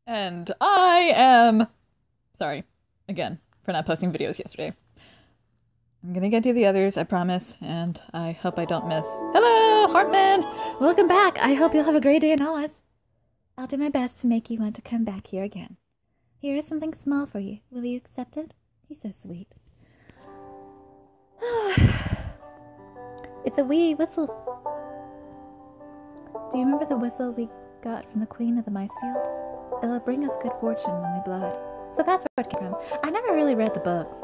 And I am sorry again for not posting videos yesterday. I'm gonna get to the others, I promise, and I hope I don't miss. Hello, Hartman! Welcome back. I hope you'll have a great day in Oz. I'll do my best to make you want to come back here again. Here is something small for you. Will you accept it? He's so sweet. It's a wee whistle. Do you remember the whistle we got from the Queen of the Mice Field? It'll bring us good fortune when we blow it. So that's where it came from. I never really read the books.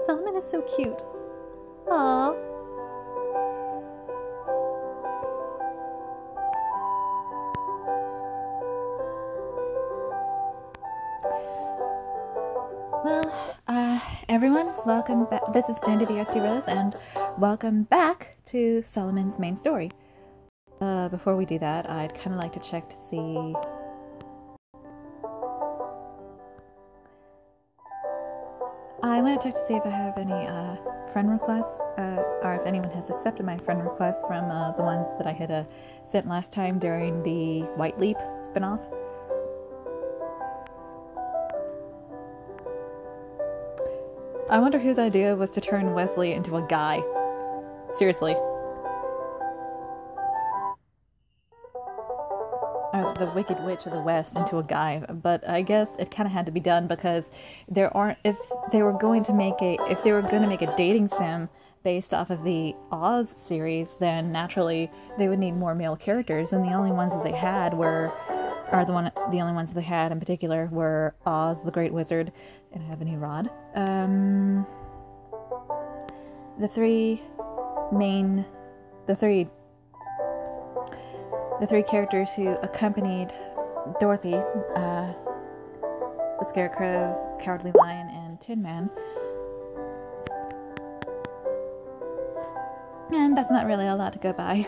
Solomon is so cute. Aww. Well, everyone, welcome back. This is Jandy the Artsy Rose, and welcome back to Solomon's main story. Before we do that, I'd kind of like to check to see... I want to check to see if I have any friend requests, or if anyone has accepted my friend requests from the ones that I had sent last time during the White Leap spinoff. I wonder whose idea was to turn Wesley into a guy. Seriously. Or the Wicked Witch of the West into a guy. But I guess it kind of had to be done because if they were going to make a dating sim based off of the Oz series, then naturally they would need more male characters, and the only ones that they had the only ones they had in particular were Oz, the Great Wizard, and Ebony Rod. The three characters who accompanied Dorothy, the Scarecrow, Cowardly Lion, and Tin Man. And that's not really a lot to go by.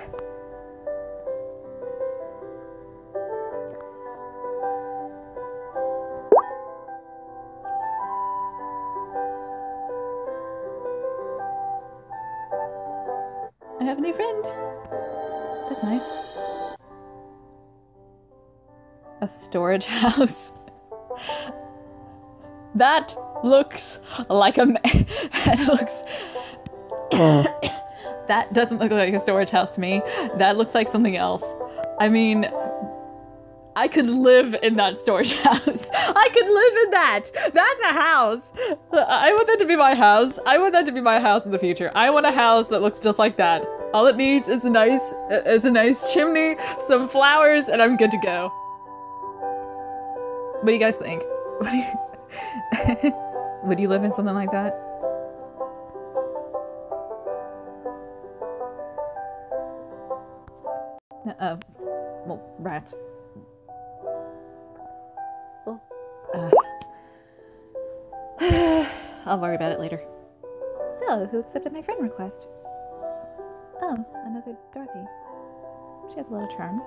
I have a new friend. That's nice. A storage house. That looks like a that looks that doesn't look like a storage house to me. That looks like something else. I mean, I could live in that storage house. I could live in that. That's a house. I want that to be my house. I want that to be my house in the future. I want a house that looks just like that. All it needs is a nice chimney, some flowers, and I'm good to go. What do you guys think? Would you live in something like that? Well, rats. Well, I'll worry about it later. So, who accepted my friend request? Oh, another Dorothy. She has a little charm.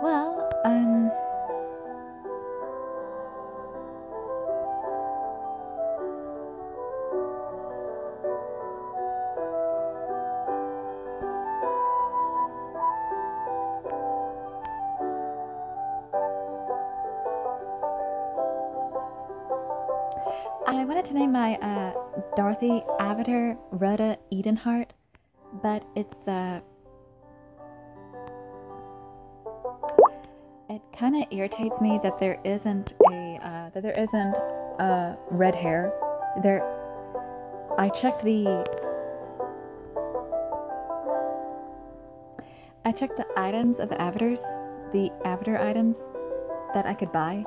Well, I wanted to name my Dorothy Avatar Rhoda Edenhart, but it kind of irritates me that there isn't red hair. I checked the items of the avatars, the avatar items that I could buy,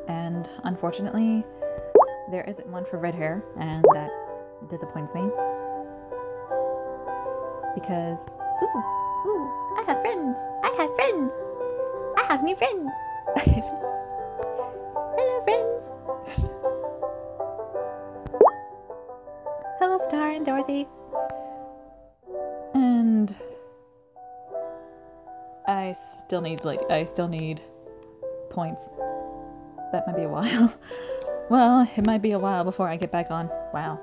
and unfortunately there isn't one for red hair, and that disappoints me. Because, ooh, I have friends! I have friends! I have new friends! Hello, friends! Hello, Star and Dorothy. And I still need points. that might be a while. Well, it might be a while before I get back on. Wow.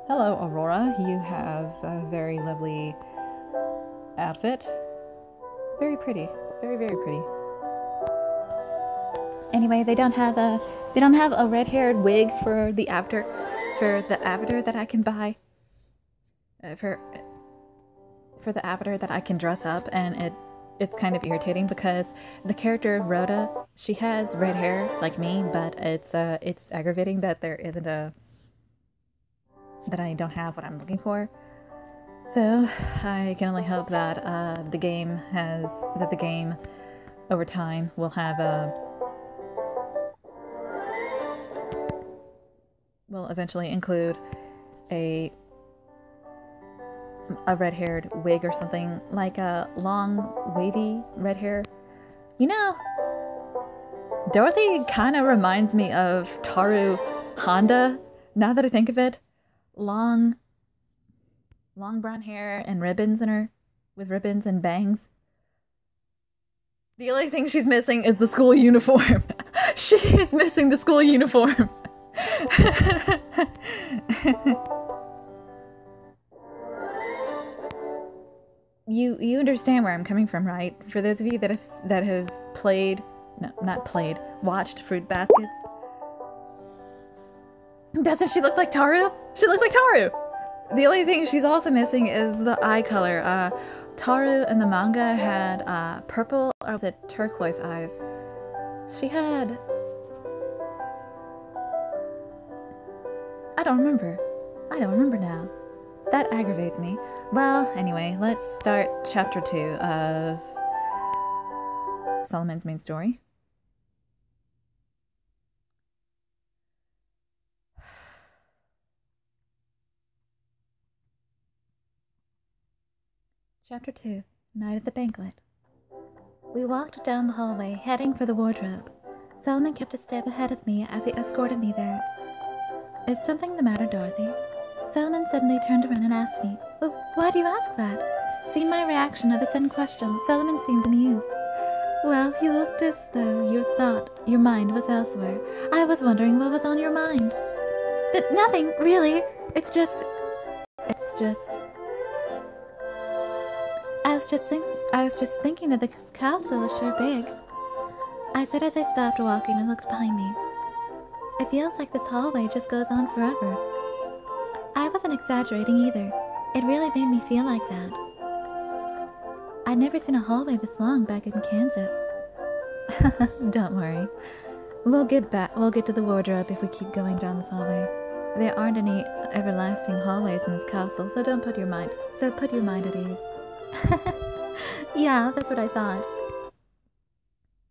Hello, Aurora. You have a very lovely outfit. Very pretty. Very, very pretty. Anyway, they don't have a red-haired wig for the avatar that I can buy. For the avatar that I can dress up, and it's kind of irritating because the character Rhoda, she has red hair like me, but it's aggravating that there isn't that I don't have what I'm looking for. So I can only hope that the game over time will have will eventually include a red-haired wig or something, like a long wavy red hair. You know, Dorothy kind of reminds me of Taru Honda, now that I think of it. Long brown hair and ribbons with ribbons and bangs. The only thing she's missing is the school uniform. She is missing the school uniform. You understand where I'm coming from, right? For those of you that have watched Fruit Baskets. Doesn't she look like Taru? She looks like Taru! The only thing she's also missing is the eye color. Taru in the manga had purple, or was it turquoise eyes? She had... I don't remember now. That aggravates me. Well, anyway, let's start chapter 2 of Solomon's main story. Chapter 2, Night of the Banquet. We walked down the hallway, heading for the wardrobe. Solomon kept a step ahead of me as he escorted me there. Is something the matter, Dorothy? Solomon suddenly turned around and asked me, why do you ask that? Seeing my reaction at the sudden question, Solomon seemed amused. Well, you looked as though your mind was elsewhere. I was wondering what was on your mind. Nothing, really. It's just... I was just thinking that the castle is sure big. I said as I stopped walking and looked behind me. It feels like this hallway just goes on forever. I wasn't exaggerating either. It really made me feel like that. I'd never seen a hallway this long back in Kansas. Don't worry. We'll get to the wardrobe if we keep going down this hallway. There aren't any everlasting hallways in this castle, so put your mind at ease. Yeah, that's what I thought.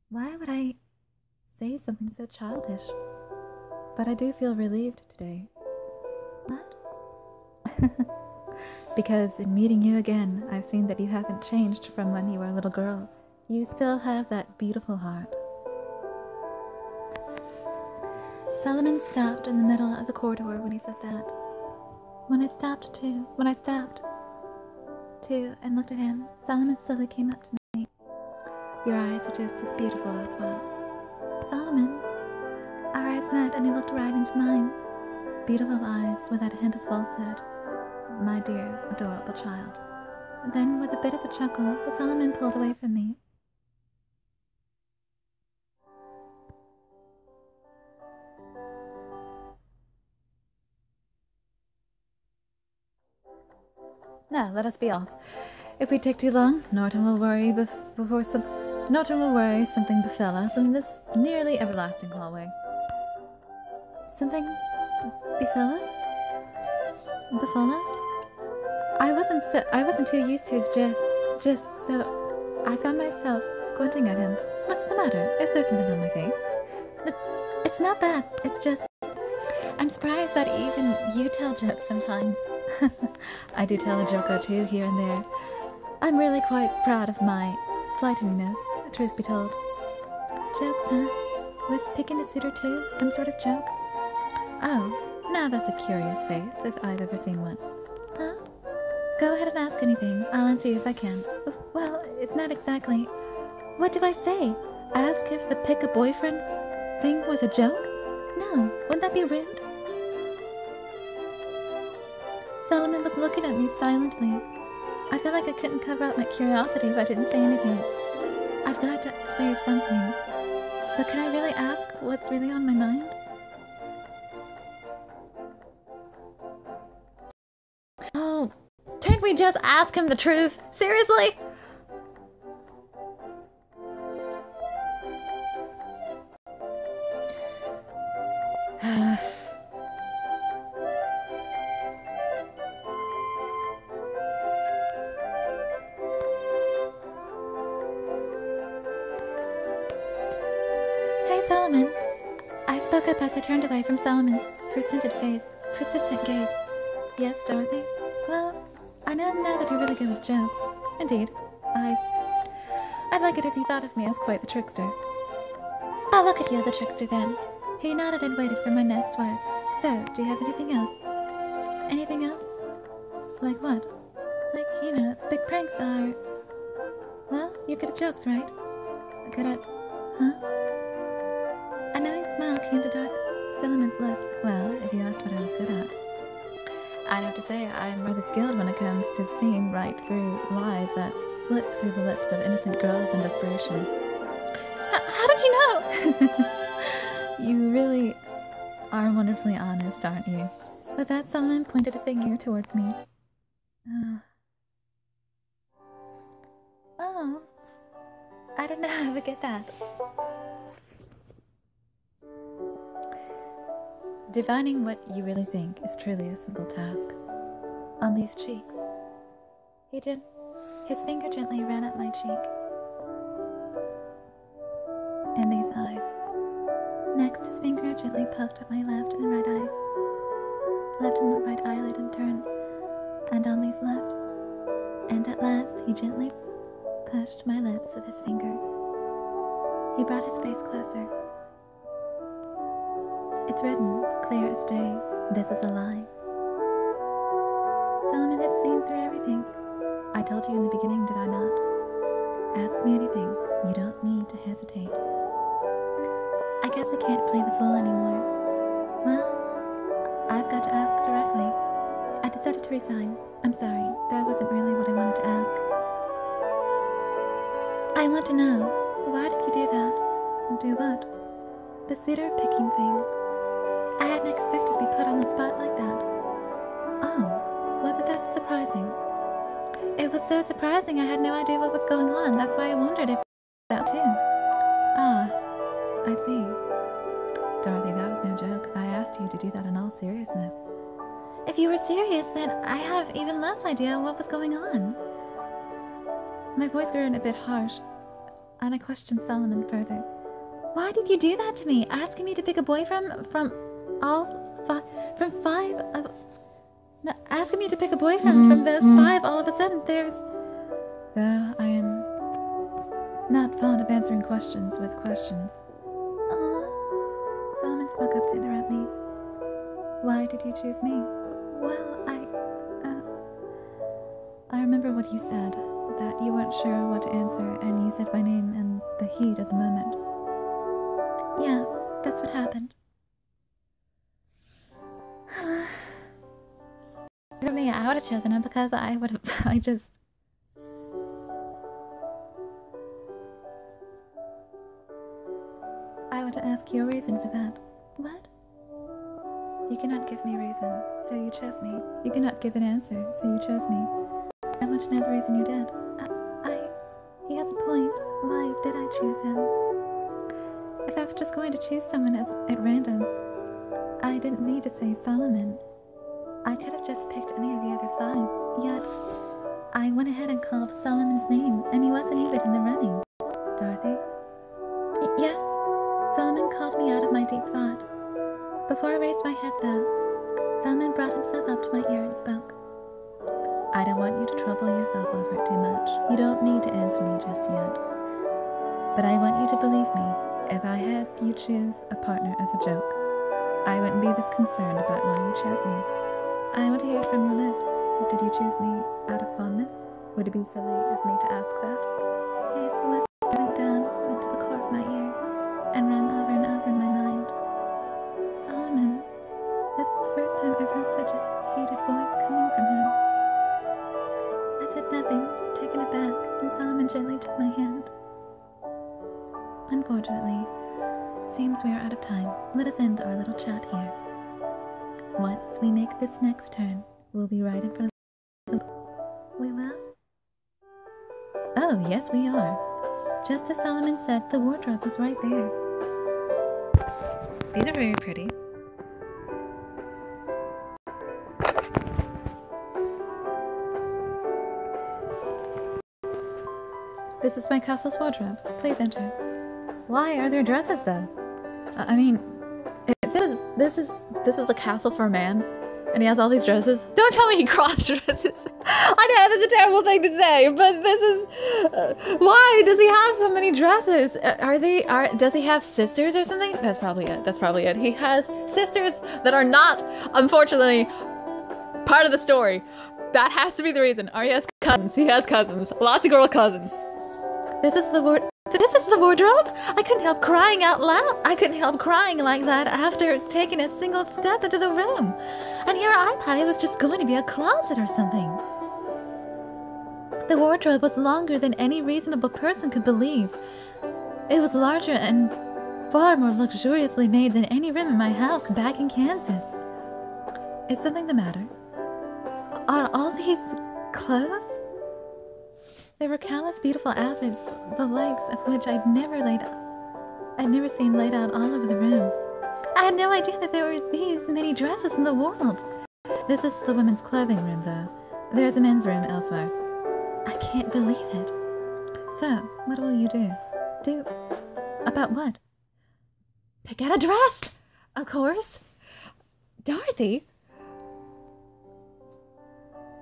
Why would I say something so childish? But I do feel relieved today. What? Because in meeting you again, I've seen that you haven't changed from when you were a little girl. You still have that beautiful heart. Solomon stopped in the middle of the corridor when he said that. When I stopped too and looked at him, Solomon slowly came up to me. Your eyes are just as beautiful as well. Solomon. Our eyes met and he looked right into mine. Beautiful eyes without a hint of falsehood. My dear, adorable child. Then, with a bit of a chuckle, Solomon pulled away from me. Now, let us be off. If we take too long, Norton will worry something befell us in this nearly everlasting hallway. Something befell us? Befell us? I wasn't too used to his just so I found myself squinting at him. What's the matter? Is there something on my face? It's not that. It's just I'm surprised that even you tell jokes sometimes. I do tell a joke or two here and there. I'm really quite proud of my flightiness, truth be told. Jokes, huh? Was picking a suitor too some sort of joke? Oh, now that's a curious face, if I've ever seen one. Huh? Go ahead and ask anything. I'll answer you if I can. Well, it's not exactly... What do I say? Ask if the pick a boyfriend... thing was a joke? No, wouldn't that be rude? Solomon was looking at me silently. I felt like I couldn't cover up my curiosity if I didn't say anything. I've got to say something. But can I really ask what's really on my mind? Oh, can't we just ask him the truth? Seriously? Hey, Solomon. I spoke up as I turned away from Solomon's persistent gaze. Yes, Dorothy? Well, I know now that you're really good with jokes. Indeed. I'd like it if you thought of me as quite the trickster. I'll look at you as a trickster then. He nodded and waited for my next words. So, do you have anything else? Anything else? Like what? Like, you know, big pranks are... Well, you're good at jokes, right? Good at... Huh? A knowing smile came to Darth Solomon's lips. Well, if you asked what I was good at. I'd have to say I'm rather skilled when it comes to seeing right through lies that slip through the lips of innocent girls in desperation. How did you know? You really are wonderfully honest, aren't you? With that, Solomon pointed a finger towards me. Oh, I don't know how I would get that. Divining what you really think is truly a simple task. On these cheeks. His finger gently ran up my cheek. And these eyes. Next, his finger gently poked at my left and right eyes. Left and right eyelid in turn. And on these lips. And at last, he gently pushed my lips with his finger. He brought his face closer. It's written, clear as day, this is a lie. Solomon has seen through everything. I told you in the beginning, did I not? Ask me anything. You don't need to hesitate. I guess I can't play the fool anymore. Well, I've got to ask directly. I decided to resign. I'm sorry, that wasn't really what I wanted to ask. I want to know, why did you do that? Do what? The suitor picking thing. I hadn't expected to be put on the spot like that. Oh, was it that surprising? It was so surprising I had no idea what was going on. That's why I wondered if that too. Ah, I see. Dorothy, that was no joke. I asked you to do that in all seriousness. If you were serious, then I have even less idea what was going on. My voice grew a bit harsh, and I questioned Solomon further. Why did you do that to me? Asking me to pick a boyfriend asking me to pick a boyfriend from those five all of a sudden, Though I am not fond of answering questions with questions. Solomon spoke up to interrupt me. Why did you choose me? Well, I remember what you said, that you weren't sure what to answer, and you said my name in the heat of the moment. Yeah, that's what happened. For me, I would have chosen him because I want to ask you a reason for that. What? You cannot give me a reason, so you chose me. You cannot give an answer, so you chose me. I want to know the reason you did. He has a point. Why did I choose him? If I was just going to choose someone at random, I didn't need to say Solomon. I could have just picked any of the other five, yet I went ahead and called Solomon's name, and he wasn't even in the running. Dorothy? Yes, Solomon called me out of my deep thought. Before I raised my head, though, Solomon brought himself up to my ear and spoke. I don't want you to trouble yourself over it too much. You don't need to answer me just yet. But I want you to believe me. If I had you choose a partner as a joke, I wouldn't be this concerned about why you chose me. I want to hear it from your lips. Did you choose me out of fondness? Would it be silly of me to ask that? His whisper went down into the core of my ear and ran over and over in my mouth. It seems we are out of time. Let us end our little chat here. Once we make this next turn, we'll be right in front of the... We will? Oh, yes we are. Just as Solomon said, the wardrobe was right there. These are very pretty. This is my castle's wardrobe. Please enter. Why are there dresses though? I mean, if this is a castle for a man, and he has all these dresses. Don't tell me he cross dresses. I know that's a terrible thing to say, but this is why does he have so many dresses? Does he have sisters or something? That's probably it. He has sisters that are not, unfortunately, part of the story. That has to be the reason. Arya has cousins. He has cousins. Lots of girl cousins. This is the wardrobe? I couldn't help crying out loud. I couldn't help crying like that after taking a single step into the room. And here I thought it was just going to be a closet or something. The wardrobe was longer than any reasonable person could believe. It was larger and far more luxuriously made than any room in my house back in Kansas. Is something the matter? Are all these clothes? There were countless beautiful outfits, the likes of which I'd never seen laid out all over the room. I had no idea that there were these many dresses in the world. This is the women's clothing room, though. There's a men's room elsewhere. I can't believe it. So, what will you do? Do? About what? Pick out a dress! Of course. Dorothy?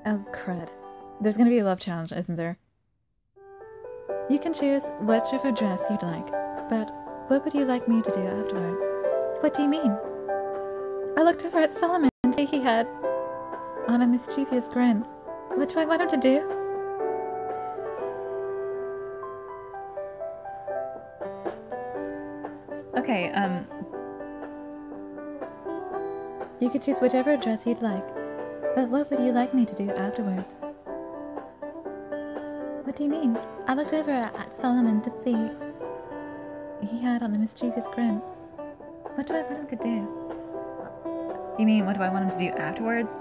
Oh, crud. There's gonna be a love challenge, isn't there? You can choose whichever dress you'd like, but what would you like me to do afterwards? What do you mean? I looked over at Solomon and he had on a mischievous grin. What do I want him to do? Okay, you could choose whichever dress you'd like, but what would you like me to do afterwards? What do you mean? I looked over at Solomon to see he had on a mischievous grin. What do I want him to do? You mean, what do I want him to do afterwards?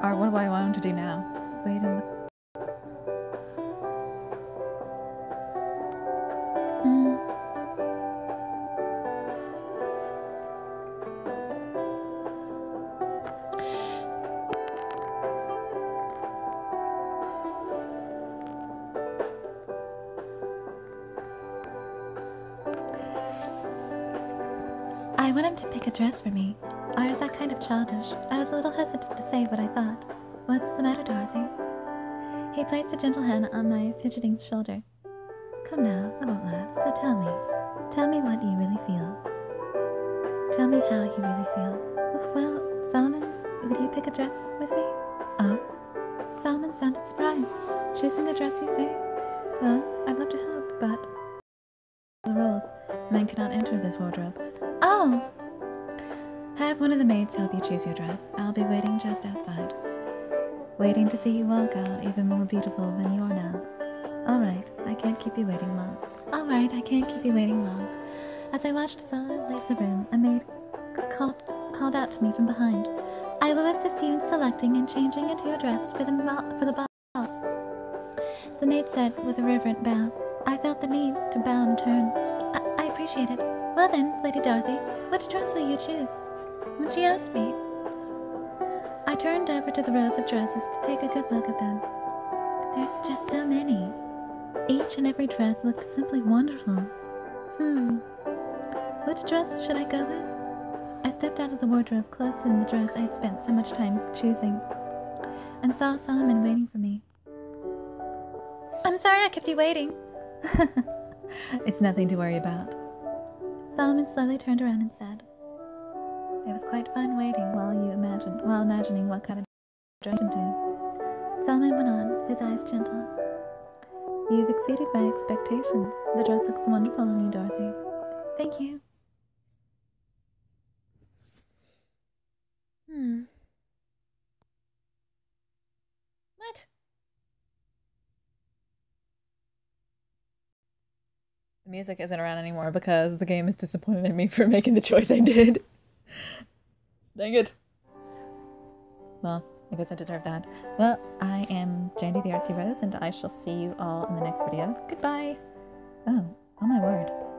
Or what do I want him to do now? Wait in the... I want him to pick a dress for me. Or is that kind of childish? I was a little hesitant to say what I thought. What's the matter, Dorothy? He placed a gentle hand on my fidgeting shoulder. Come now, I won't laugh, so tell me. Tell me what you really feel. Tell me how you really feel. Well, Solomon, would you pick a dress with me? Oh? Solomon sounded surprised. Choosing a dress, you say? Well, I'd love to help, but... The rules. Men cannot enter this wardrobe. Oh! Have one of the maids help you choose your dress. I'll be waiting just outside. Waiting to see you walk out even more beautiful than you are now. Alright, I can't keep you waiting long. Alright, I can't keep you waiting long. As I watched Solomon leave the room, a maid called out to me from behind. I will assist you in selecting and changing into your dress for the ball. The maid said with a reverent bow. I felt the need to bow and turn. I appreciate it. Well then, Lady Dorothy, which dress will you choose? When she asked me, I turned over to the rows of dresses to take a good look at them. There's just so many. Each and every dress looked simply wonderful. Which dress should I go with? I stepped out of the wardrobe clothed in the dress I had spent so much time choosing, and saw Solomon waiting for me. I'm sorry I kept you waiting. It's nothing to worry about. Solomon slowly turned around and said, it was quite fun waiting while imagining what kind of dress you can do. Solomon went on, his eyes gentle. You've exceeded my expectations. The dress looks wonderful on you, Dorothy. Thank you. What? The music isn't around anymore because the game is disappointed in me for making the choice I did. Dang it. Well, I guess I deserve that. Well, I am Jandy the Artsy Rose, and I shall see you all in the next video. Goodbye! Oh my word.